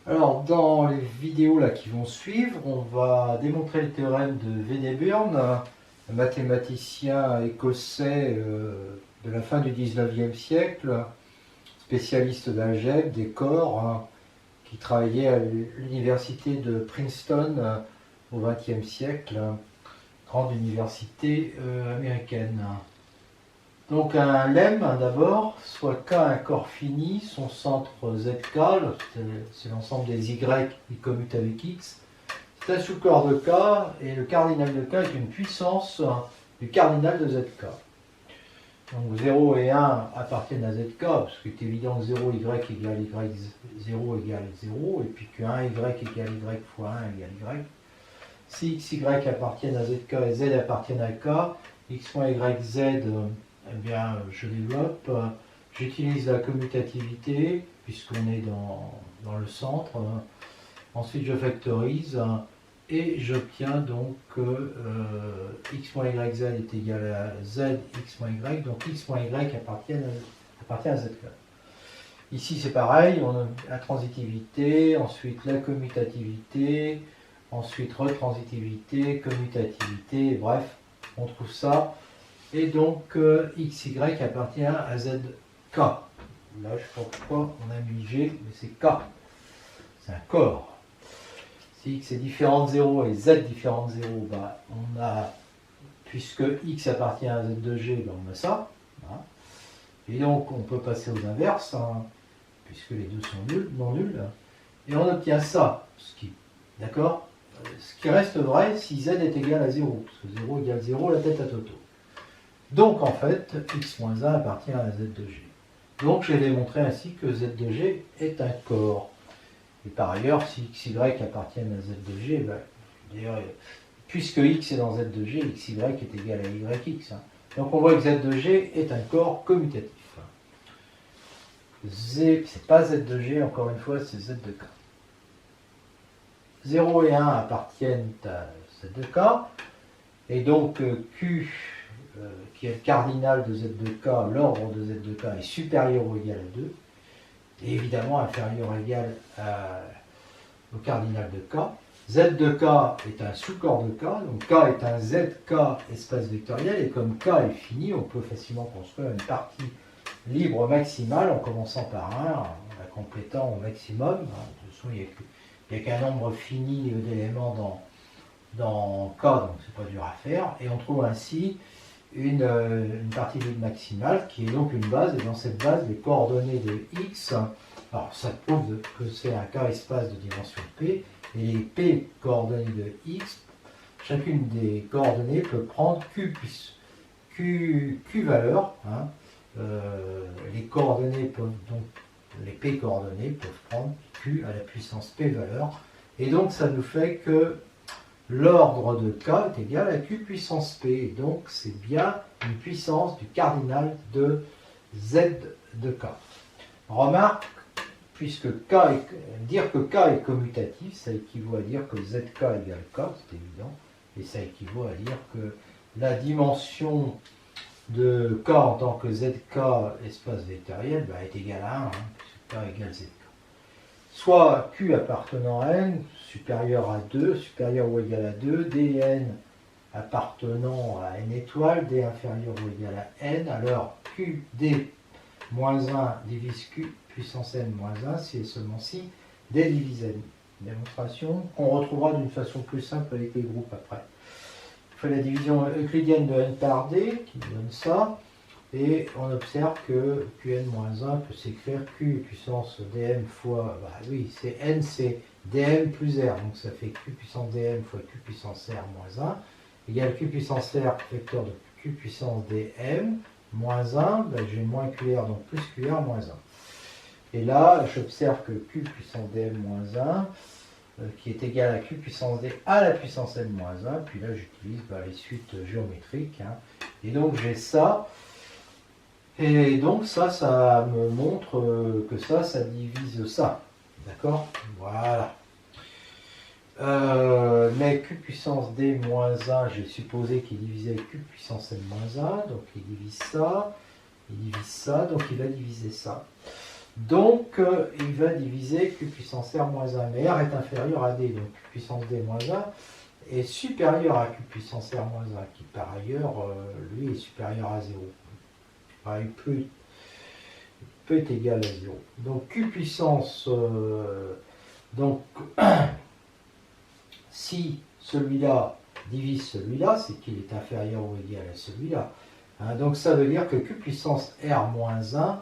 Alors, dans les vidéos là, qui vont suivre, on va démontrer le théorème de Wedderburn, un mathématicien écossais de la fin du 19e siècle, spécialiste d'algèbre, des corps, hein, qui travaillait à l'université de Princeton au XXe siècle, grande université américaine. Donc un lemme d'abord, soit K un corps fini, son centre ZK, c'est l'ensemble des Y qui commutent avec X, c'est un sous-corps de K, et le cardinal de K est une puissance du cardinal de ZK. Donc 0 et 1 appartiennent à ZK, parce qu'il est évident que 0, Y égale Y0 égale 0, et puis que 1, Y égale Y fois 1 égale Y. Si X, Y appartiennent à ZK et Z appartiennent à K, X moins Y, Z, eh bien, je développe, j'utilise la commutativité, puisqu'on est dans le centre. Ensuite, je factorise, et j'obtiens donc x moins yz est égal à z x moins y, donc x moins y appartient à z. Ici c'est pareil, on a la transitivité, ensuite la commutativité, ensuite retransitivité, commutativité, bref, on trouve ça. Et donc xy appartient à zk. Là je ne sais pas pourquoi on a mis g, mais c'est k, c'est un corps. Si x est différent de 0 et z différent de 0, bah, on a, puisque x appartient à z de g, bah, on a ça. Hein. Et donc on peut passer aux inverses, hein, puisque les deux sont nuls, non nuls. Et on obtient ça, d'accord, ce qui reste vrai si z est égal à 0, parce que 0 égale 0, la tête à Toto. Donc en fait, x-1 appartient à z de g. Donc j'ai démontré ainsi que z de g est un corps. Et par ailleurs, si x, y appartiennent à z de g, ben, d'ailleurs, puisque x est dans z de g, x, y est égal à y, x. Hein. Donc on voit que z de g est un corps commutatif. C'est pas z de g, encore une fois, c'est z de k. 0 et 1 appartiennent à z de k. Et donc q, qui est le cardinal de z de k, l'ordre de z de k est supérieur ou égal à 2. Et évidemment inférieur ou égal au cardinal de k. Z de k est un sous-corps de k, donc k est un zk espace vectoriel, et comme k est fini, on peut facilement construire une partie libre maximale en commençant par 1, en la complétant au maximum. De toute façon, il n'y a qu'un nombre fini d'éléments dans k, donc c'est pas dur à faire, et on trouve ainsi une partie libre maximale qui est donc une base, et dans cette base, les coordonnées de x, alors ça prouve que c'est un k espace de dimension p, et les p coordonnées de x, chacune des coordonnées peut prendre q valeurs. Hein. Les coordonnées peuvent donc, les p coordonnées peuvent prendre q à la puissance p valeurs. Et donc ça nous fait que l'ordre de k est égal à q puissance p. Et donc c'est bien une puissance du cardinal de z de k. Remarque, puisque dire que k est commutatif, ça équivaut à dire que zk égale k, c'est évident, et ça équivaut à dire que la dimension de k en tant que zk espace vectoriel est égale à 1, hein, puisque k égale zk. Soit q appartenant à n supérieur à 2, supérieur ou égal à 2, dn appartenant à n étoile, d inférieur ou égal à n, alors q d moins 1 divise q puissance n moins 1, si et seulement si d divise n. Démonstration qu'on retrouvera d'une façon plus simple avec les groupes après. On fait la division euclidienne de n par d, qui donne ça, et on observe que qn moins 1 peut s'écrire q puissance dm fois, oui, c'est n, c'est dm plus r, donc ça fait q puissance dm fois q puissance r moins 1, égale q puissance r vecteur de q puissance dm, moins 1, j'ai moins qr, donc plus qr moins 1. Et là, j'observe que q puissance dm moins 1, qui est égal à q puissance d à la puissance n moins 1, puis là j'utilise les suites géométriques, hein. Et donc j'ai ça, et donc ça me montre que ça divise ça, d'accord? Voilà. Mais q puissance d moins 1, j'ai supposé qu'il divisait q puissance n moins 1, donc il divise ça, donc il va diviser ça. Donc il va diviser q puissance r moins 1, mais r est inférieur à d, donc q puissance d moins 1 est supérieur à q puissance r moins 1, qui par ailleurs, lui, est supérieur à 0. Il peut être égal à 0. Donc q puissance, donc si celui-là divise celui-là, c'est qu'il est inférieur ou égal à celui-là. Hein, donc ça veut dire que q puissance r moins 1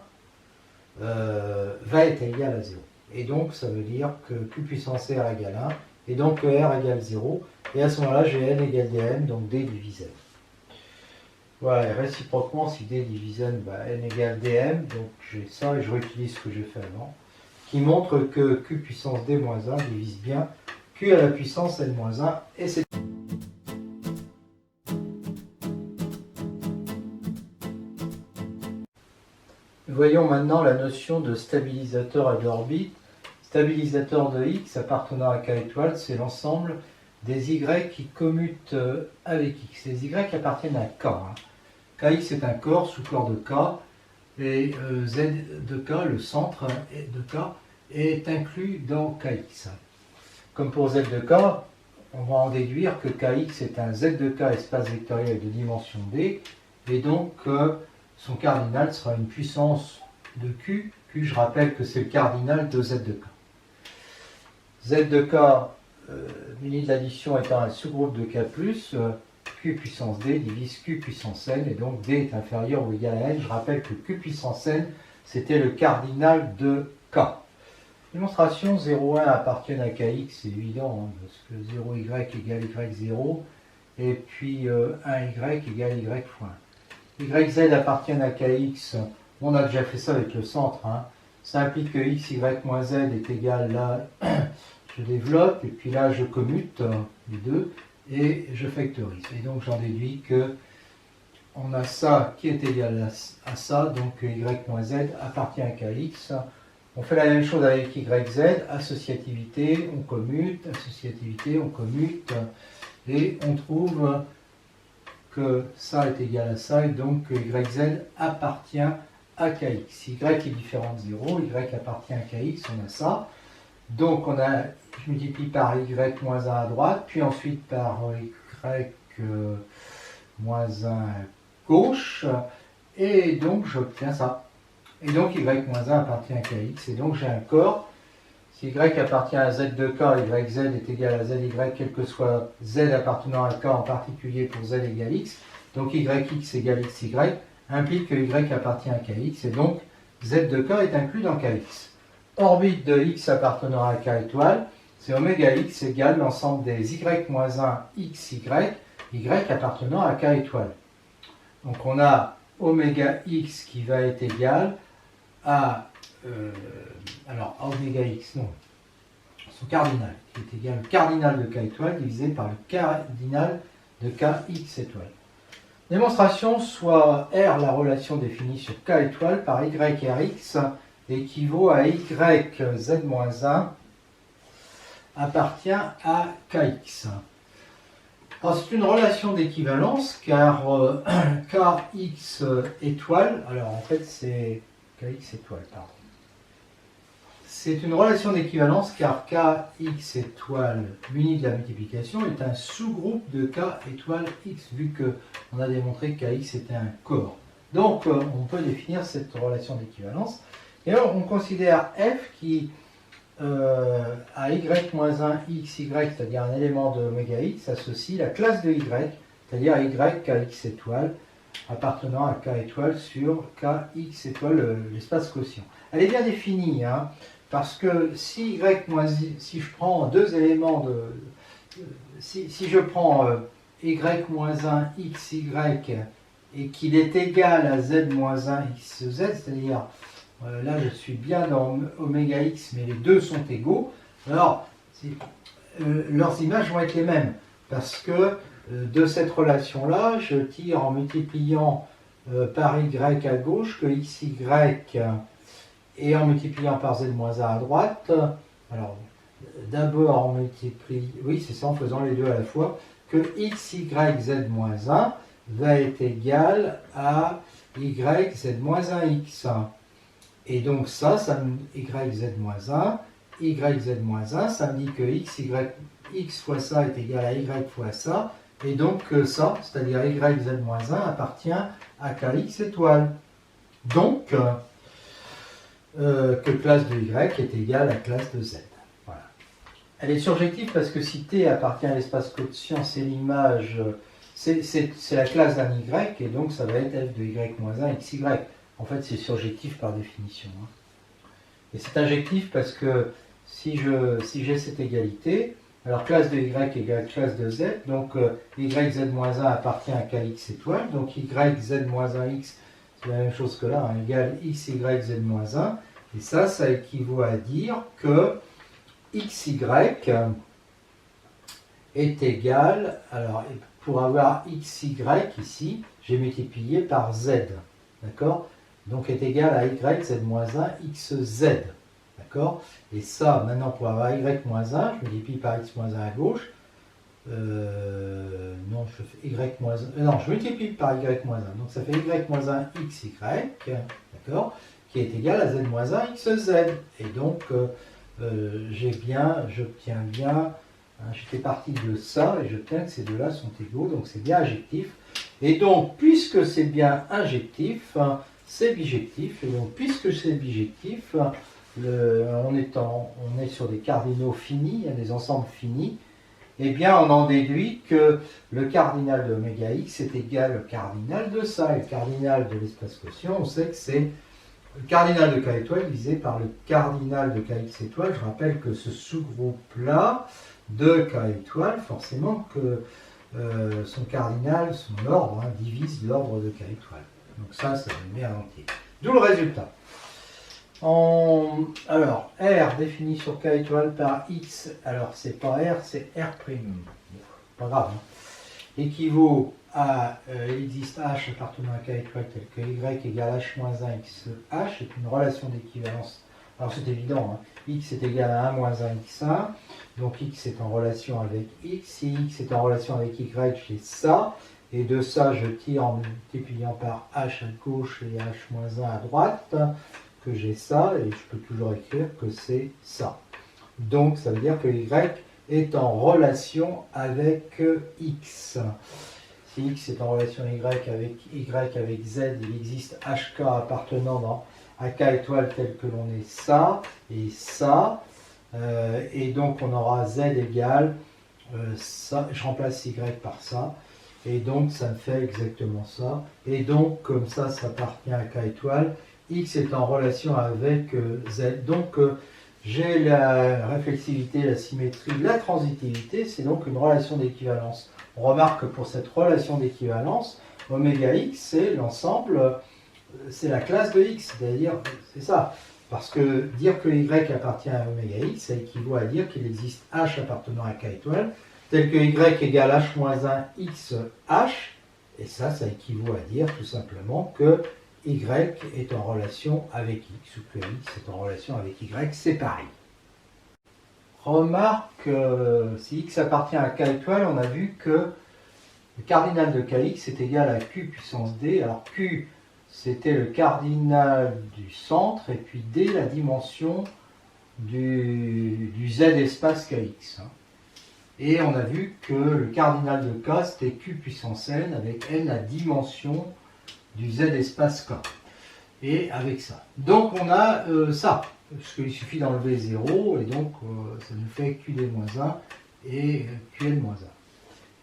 va être égal à 0. Et donc ça veut dire que q puissance r égale 1, et donc que r égale 0. Et à ce moment-là, j'ai n égale dm, donc d divise n. Voilà, et réciproquement, si d divise n, n égale dm, donc j'ai ça, et je réutilise ce que j'ai fait avant, qui montre que q puissance d moins 1 divise bien q à la puissance n moins 1, et c'est... Voyons maintenant la notion de stabilisateur et d'orbite. Stabilisateur de x appartenant à k étoile, c'est l'ensemble des y qui commutent avec x. Les y appartiennent à k. Hein. Kx est un corps, sous-corps de k, et z de k, le centre de k, est inclus dans kx. Comme pour z de k, on va en déduire que kx est un z de k espace vectoriel de dimension d, et donc son cardinal sera une puissance de q. Q, je rappelle que c'est le cardinal de z de k. Z de k, muni de l'addition étant un sous-groupe de k+, q puissance d divise q puissance n, et donc d est inférieur ou égal à n. Je rappelle que q puissance n, c'était le cardinal de k. Démonstration 0,1 appartient à kx, c'est évident, hein, parce que 0y égale y0, et puis 1y égale y fois 1. YZ appartiennent à KX, on a déjà fait ça avec le centre, hein. Ça implique que x, y moins z est égal, là, je développe, et puis là, je commute les deux, et je factorise. Et donc, j'en déduis que on a ça qui est égal à ça, donc y moins z appartient à kx. On fait la même chose avec yz, associativité, on commute, et on trouve que ça est égal à ça, et donc yz appartient à kx. Y est différent de 0, y appartient à kx, on a ça. Donc je multiplie par y moins 1 à droite, puis ensuite par y moins 1 à gauche, et donc j'obtiens ça. Et donc y moins 1 appartient à kx, et donc j'ai un corps. Si y appartient à z de k, yz est égal à zy, quel que soit z appartenant à k, en particulier pour z égale x, donc yx égale xy, implique que y appartient à kx, et donc z de k est inclus dans kx. Orbite de x appartenant à k étoile, c'est oméga x égale l'ensemble des y moins 1 xy, y appartenant à k étoile. Donc on a oméga x qui va être égal à alors à oméga x, non, son cardinal, qui est égal au cardinal de k étoile divisé par le cardinal de kx étoile. Démonstration, soit R, la relation définie sur k étoile par y rx, équivaut à yz-1 appartient à kx. Alors c'est une relation d'équivalence car kx étoile, alors en fait c'est kx étoile, pardon. C'est une relation d'équivalence car kx étoile muni de la multiplication est un sous-groupe de k étoile x, vu qu'on a démontré que kx était un corps. Donc on peut définir cette relation d'équivalence. Et alors on considère f qui à y-1 xy, c'est-à-dire un élément de oméga x, associe la classe de y, c'est-à-dire y kx étoile, appartenant à k étoile sur kx étoile, l'espace quotient. Elle est bien définie, hein, parce que si si je prends deux éléments si je prends y-1 xy et qu'il est égal à z-1 xz, c'est-à-dire là je suis bien dans oméga x, mais les deux sont égaux, alors leurs images vont être les mêmes, parce que de cette relation-là, je tire en multipliant par y à gauche que xy, et en multipliant par z-1 à droite, alors d'abord on multiplie, oui c'est ça, en faisant les deux à la fois, que xy z-1 va être égal à y z-1x. Et donc ça me yz-1, yz-1, ça me dit que x fois ça est égal à y fois ça, et donc ça, c'est-à-dire yz-1 appartient à kx étoile. Donc, que classe de y est égale à classe de z. Voilà. Elle est surjective parce que si t appartient à l'espace quotient, c'est l'image, c'est la classe d'un y, et donc ça va être f de y-1 xy. En fait, c'est surjectif par définition. Hein. Et c'est injectif parce que si j'ai cette égalité, alors classe de y égale classe de z, donc yz-1 appartient à kx étoile, donc yz-1x, c'est la même chose que là, hein, égale xyz-1, et ça équivaut à dire que xy est égal, alors pour avoir xy ici, j'ai multiplié par z, d'accord? Donc est égal à y z-1 xz, d'accord? Et ça, maintenant pour avoir y-1, je multiplie par x-1 à gauche, non, je fais non, je multiplie par y-1, donc ça fait y-1 xy, d'accord, qui est égal à z-1 xz. Et donc, j'obtiens bien, hein, j'étais parti de ça, et j'obtiens que ces deux-là sont égaux, donc c'est bien injectif. Et donc, puisque c'est bien injectif, hein, c'est bijectif, et donc puisque c'est bijectif, on est sur des cardinaux finis, des ensembles finis, eh bien on en déduit que le cardinal de oméga x est égal au cardinal de ça, et le cardinal de l'espace quotient, on sait que c'est le cardinal de k étoile divisé par le cardinal de kx étoile. Je rappelle que ce sous-groupe-là de k étoile, forcément que son cardinal, son ordre, hein, divise l'ordre de K étoile. Donc ça le met à l'entier. D'où le résultat. Alors, R défini sur K étoile par X, alors c'est pas R, c'est R'. Pas grave. Hein. Équivaut à, il existe H appartenant à K étoile tel que Y égale H-1 X H, est une relation d'équivalence. Alors c'est évident, hein. X est égal à 1 moins 1 X1, donc X est en relation avec X, si X est en relation avec Y, j'ai ça, et de ça je tire en multipliant par H à gauche et H-1 à droite, que j'ai ça, et je peux toujours écrire que c'est ça. Donc ça veut dire que Y est en relation avec X. Si X est en relation Y avec Z, il existe HK appartenant à K étoile tel que l'on est ça et ça. Et donc on aura Z égale ça, je remplace Y par ça. Et donc ça me fait exactement ça. Et donc comme ça appartient à K étoile, X est en relation avec Z. Donc j'ai la réflexivité, la symétrie, la transitivité, c'est donc une relation d'équivalence. On remarque que pour cette relation d'équivalence, oméga x, c'est l'ensemble, c'est la classe de x, c'est-à-dire, c'est ça. Parce que dire que y appartient à oméga x, ça équivaut à dire qu'il existe h appartenant à k étoile, tel que y égale h-1 x h, et ça équivaut à dire tout simplement que y est en relation avec x, ou que x est en relation avec y, c'est pareil. Remarque, si x appartient à k étoile, on a vu que le cardinal de kx est égal à q puissance d. Alors q, c'était le cardinal du centre, et puis d, la dimension du z espace kx. Et on a vu que le cardinal de k, c'était q puissance n, avec n la dimension du z espace k. Et avec ça. Donc on a ça, parce qu'il suffit d'enlever 0, et donc ça nous fait qd-1 et qn-1.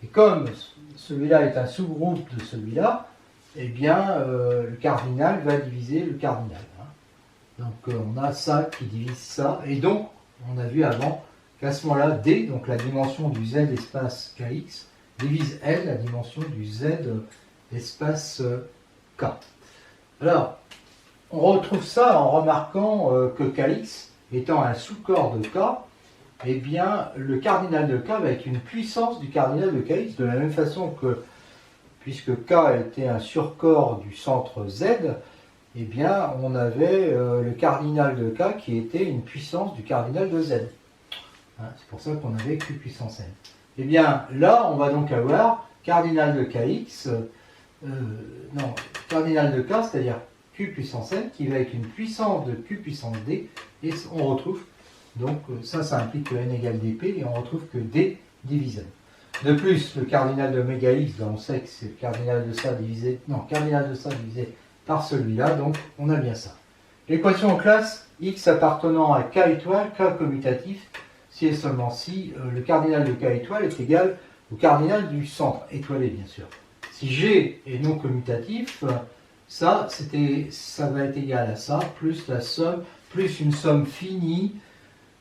Et comme celui-là est un sous-groupe de celui-là, eh bien le cardinal va diviser le cardinal. Hein. Donc on a ça qui divise ça, et donc on a vu avant qu'à ce moment-là, d, donc la dimension du z espace kx, divise n, la dimension du z espace k. Alors, on retrouve ça en remarquant que kx, étant un sous-corps de k, eh bien, le cardinal de k va être une puissance du cardinal de kx, de la même façon que, puisque k était un surcorps du centre z, eh bien, on avait le cardinal de k qui était une puissance du cardinal de z. Hein, c'est pour ça qu'on avait q puissance n. Eh bien, là, on va donc avoir cardinal de kx, cardinal de k, c'est-à-dire q puissance n, qui va être une puissance de q puissance d, et on retrouve, donc ça implique que n égale dp, et on retrouve que d divise n. De plus, le cardinal de méga x, ben on sait que c'est le cardinal de ça divisé par celui-là, donc on a bien ça. L'équation en classe, x appartenant à k étoile, k commutatif, si et seulement si le cardinal de k étoile est égal au cardinal du centre, étoilé bien sûr. Si g est non commutatif, ça va être égal à ça, plus la somme, plus une somme finie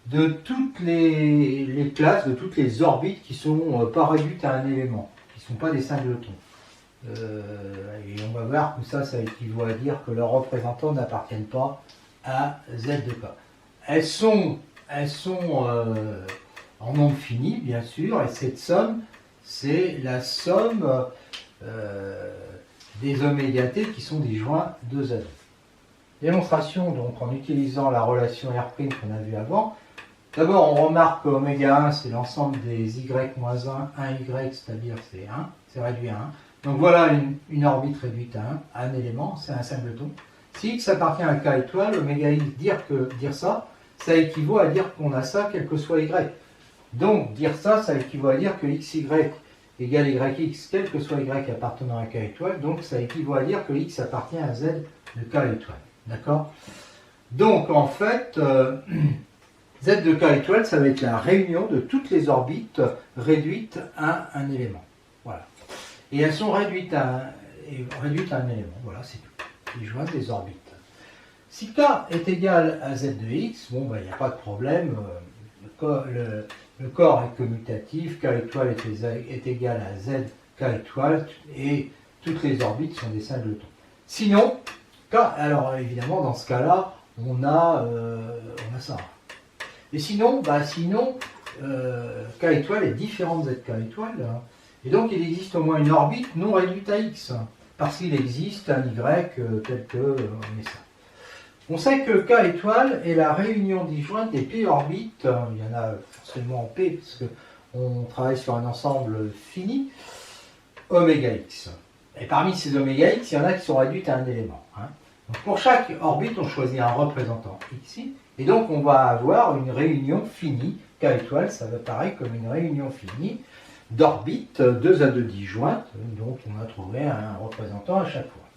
de toutes les classes, de toutes les orbites qui ne sont pas réduites à un élément, qui ne sont pas des singletons. Et on va voir que ça équivaut à dire que leurs représentants n'appartiennent pas à z de k. Elles sont en nombre fini, bien sûr, et cette somme, c'est la somme des oméga t qui sont des joints de z. Démonstration donc en utilisant la relation R' qu'on a vue avant. D'abord, on remarque que oméga 1, c'est l'ensemble des y-1, 1y, c'est-à-dire c'est 1, c'est réduit à 1. Donc voilà une orbite réduite à un élément, c'est un singleton. Si x appartient à k étoile, oméga x, dire ça équivaut à dire qu'on a ça quel que soit y. Donc dire ça équivaut à dire que xy égale yx, quel que soit y appartenant à k étoile, donc ça équivaut à dire que x appartient à z de k étoile. D'accord? Donc en fait, z de k étoile, ça va être la réunion de toutes les orbites réduites à un élément. Voilà. Et elles sont réduites à un élément. Voilà, c'est tout. Les joints des orbites. Si k est égal à z de x, bon, il n'y a pas de problème. le corps est commutatif, K étoile est égal à Z K étoile, et toutes les orbites sont des singletons. Sinon, alors évidemment, dans ce cas-là, on a ça. Et sinon, K étoile est différent de Z K étoile, hein, et donc il existe au moins une orbite non réduite à X, hein, parce qu'il existe un Y tel que on met ça. On sait que K étoile est la réunion disjointe des P orbites, il y en a forcément en P, parce qu'on travaille sur un ensemble fini, oméga X. Et parmi ces oméga X, il y en a qui sont réduites à un élément. Hein. Donc pour chaque orbite, on choisit un représentant Xi, et donc on va avoir une réunion finie. K étoile, ça va paraître comme une réunion finie d'orbites 2 à 2 disjointes, dont on a trouvé un représentant à chaque fois.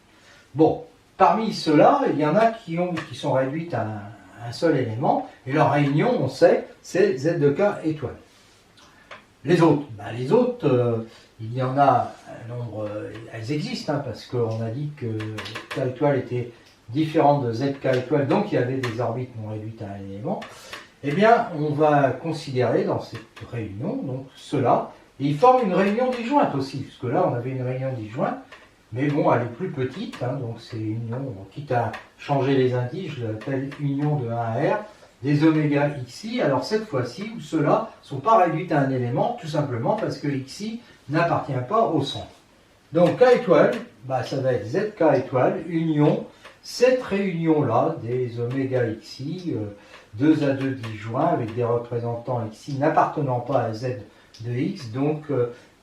Bon, parmi ceux-là, il y en a qui sont réduites à un seul élément, et leur réunion, on sait, c'est Z de K étoile. Les autres, il y en a un nombre, elles existent, hein, parce qu'on a dit que K étoile était différente de ZK étoile, donc il y avait des orbites non réduites à un élément. Eh bien, on va considérer dans cette réunion, donc ceux-là, et ils forment une réunion disjointe aussi, parce que là, on avait une réunion disjointe, mais bon, elle est plus petite, hein, donc c'est une union, quitte à changer les indices, je l'appelle union de 1 à R, des oméga xi, alors cette fois-ci, où ceux-là ne sont pas réduits à un élément, tout simplement parce que xi n'appartient pas au centre. Donc K étoile, ça va être ZK étoile, union, cette réunion-là, des oméga xi, 2 à 2 disjoints, avec des représentants xi n'appartenant pas à Z de x, donc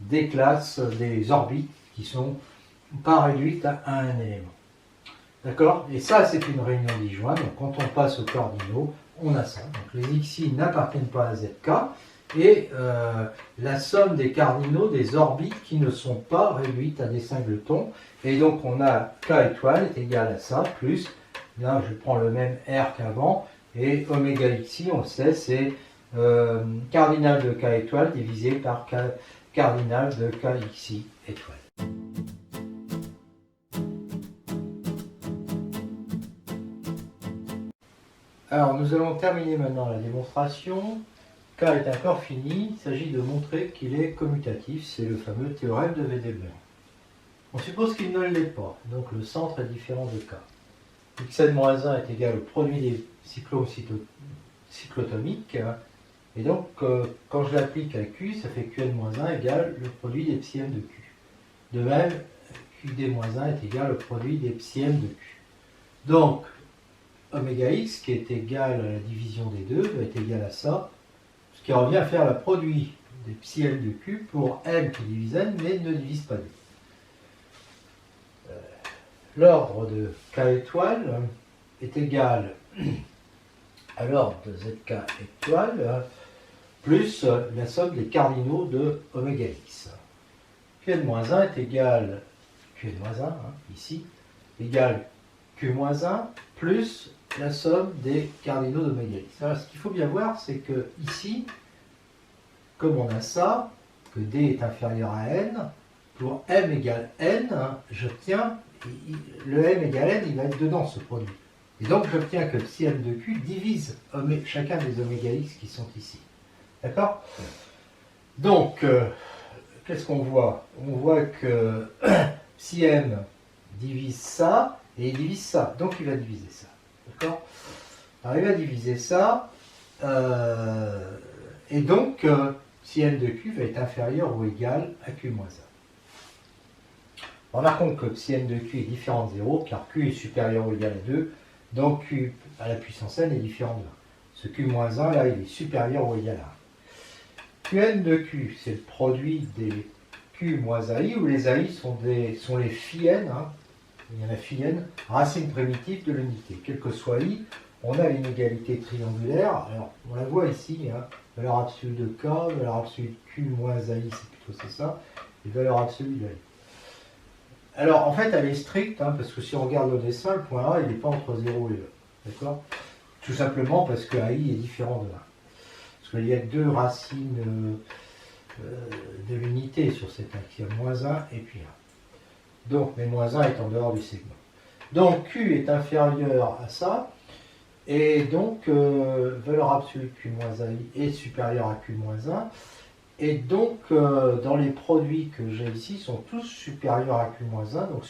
des classes, des orbites qui sont pas réduites à un élément. D'accord? Et ça, c'est une réunion disjointe. Donc, quand on passe aux cardinaux, on a ça. Donc, les xi n'appartiennent pas à ZK. Et la somme des cardinaux des orbites qui ne sont pas réduites à des singletons. Et donc, on a K étoile est égal à ça, plus, là, je prends le même R qu'avant. Et oméga xi, on le sait, c'est cardinal de K étoile divisé par cardinal de Kxi étoile. Alors, nous allons terminer maintenant la démonstration. K est un corps fini, il s'agit de montrer qu'il est commutatif, c'est le fameux théorème de Wedelbert. On suppose qu'il ne l'est pas, donc le centre est différent de K. Xn-1 est égal au produit des cyclones cyclotomiques, et donc quand je l'applique à Q, ça fait Qn-1 égale le produit des psi-m de Q. De même, Qd-1 est égal au produit des psi-m de Q. Donc, oméga x, qui est égal à la division des deux, va être égal à ça, ce qui revient à faire le produit des psi-m de Q pour m qui divise n, mais ne divise pas 2. L'ordre de K étoile est égal à l'ordre de ZK étoile plus la somme des cardinaux de oméga x. Qn-1 est égal, Qn-1, ici, égale Q-1 plus la somme des cardinaux d'oméga x. Alors, ce qu'il faut bien voir, c'est que ici, comme on a ça, que D est inférieur à N, pour M égale N, j'obtiens, le M égale N, il va être dedans ce produit. Et donc, j'obtiens que psi M de Q divise chacun des oméga x qui sont ici. D'accord? Donc, qu'est-ce qu'on voit? On voit que psi M divise ça, et il divise ça. Donc, il va diviser ça. D'accord? Alors, il va diviser ça, et donc, psi M de Q va être inférieur ou égal à Q-1. Remarquons que psi M de Q est différent de 0, car Q est supérieur ou égal à 2, donc Q à la puissance n est différent de 1. Ce Q-1, là, il est supérieur ou égal à 1. Qn de Q, c'est le produit des Q moins AI, où les AI sont les phi n, il y en a phi n, racine primitive de l'unité. Quel que soit I, on a une égalité triangulaire. Alors, on la voit ici, valeur absolue de K, valeur absolue de Q moins AI, c'est plutôt ça, et valeur absolue de AI. Alors, en fait, elle est stricte, parce que si on regarde le dessin, le point A, il n'est pas entre 0 et 1. D'accord? Tout simplement parce que AI est différent de 1. Parce qu'il y a deux racines de l'unité sur cet axe. Il y a moins 1 et puis 1. Donc, mais moins 1 est en dehors du segment. Donc, Q est inférieur à ça. Et donc, valeur absolue Q-i est supérieure à Q-1. Et donc, dans les produits que j'ai ici, sont tous supérieurs à Q-1. Donc,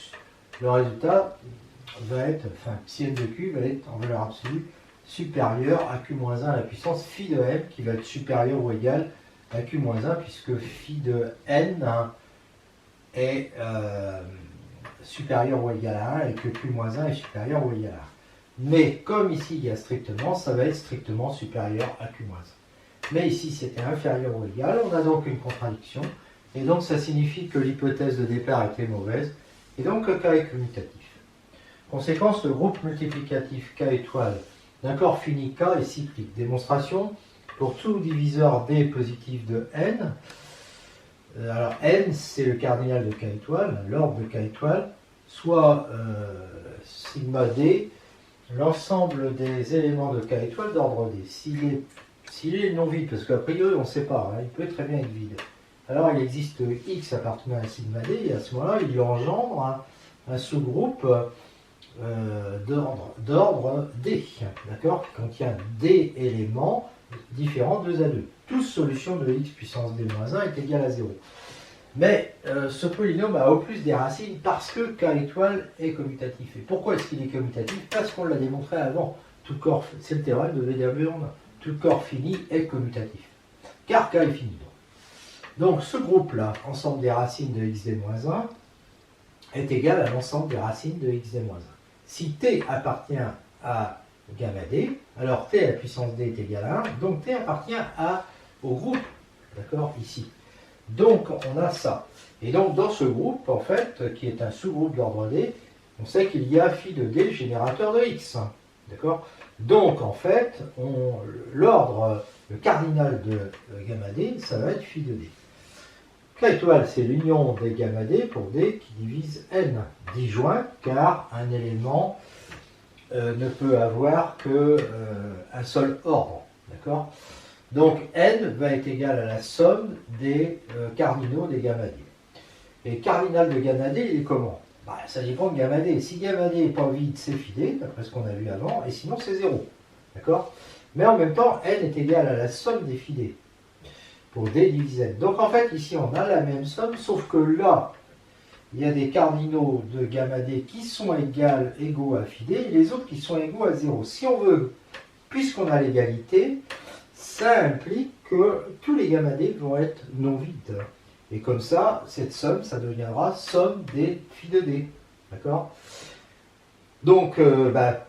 le résultat va être, enfin, psi n de Q va être en valeur absolue supérieur à Q-1 à la puissance phi de m, qui va être supérieur ou égal à Q-1, puisque phi de n est supérieur ou égal à 1 et que Q-1 est supérieur ou égal à 1. Mais comme ici il y a strictement, ça va être strictement supérieur à Q-1. Mais ici c'était inférieur ou égal, on a donc une contradiction, et donc ça signifie que l'hypothèse de départ était mauvaise, et donc le K est commutatif. Conséquence, le groupe multiplicatif K étoile d'un corps fini K est cyclique. Démonstration, pour tout diviseur D positif de n, alors n c'est le cardinal de K étoile, l'ordre de K étoile, soit sigma D, l'ensemble des éléments de K étoile d'ordre D. S'il est non vide, parce qu'a priori on ne sait pas, hein, il peut très bien être vide. Alors il existe X appartenant à sigma D, et à ce moment-là il engendre un sous-groupe d'ordre D, d'accord, qui contient D éléments différents 2 à 2. Tous solution de x puissance d-1 est égale à 0. Mais ce polynôme a au plus des racines parce que K étoile est commutatif. Et pourquoi est-ce qu'il est commutatif? Parce qu'on l'a démontré avant. Tout corps, c'est le théorème de Wedderburn, tout corps fini est commutatif. Car K est fini. Donc ce groupe-là, ensemble des racines de x d-1, est égal à l'ensemble des racines de x d-1. Si t appartient à gamma d, alors t à la puissance d est égal à 1, donc t appartient au groupe, d'accord, ici. Donc on a ça. Et donc dans ce groupe, en fait, qui est un sous-groupe d'ordre d, on sait qu'il y a phi de d générateur de x, d'accord. Donc en fait, l'ordre, le cardinal de gamma d, ça va être phi de d. K étoile, c'est l'union des gamma d pour d qui divise n, disjoint, car un élément ne peut avoir qu'un seul ordre, d'accord. Donc n va être égal à la somme des cardinaux des gamma d. Et cardinal de gamma d, il est comment? Ça dépend de gamma d. Si gamma d n'est pas vide, c'est phi d, d'après ce qu'on a vu avant, et sinon c'est 0, d'accord. Mais en même temps, n est égal à la somme des phi d pour d divise n. Donc en fait, ici, on a la même somme, sauf que là, il y a des cardinaux de gamma d qui sont égaux à phi d, et les autres qui sont égaux à 0. Si on veut, puisqu'on a l'égalité, ça implique que tous les gamma d vont être non vides. Et comme ça, cette somme, ça deviendra somme des phi de d. D'accord? Donc,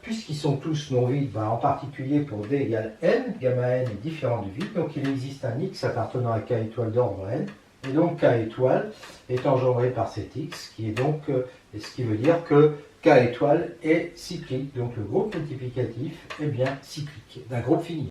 puisqu'ils sont tous non vides, en particulier pour d égale n, gamma n est différent du vide, donc il existe un x appartenant à k étoile d'ordre n, et donc k étoile est engendré par cet x, qui est donc, ce qui veut dire que k étoile est cyclique, donc le groupe multiplicatif est bien cyclique, d'un groupe fini.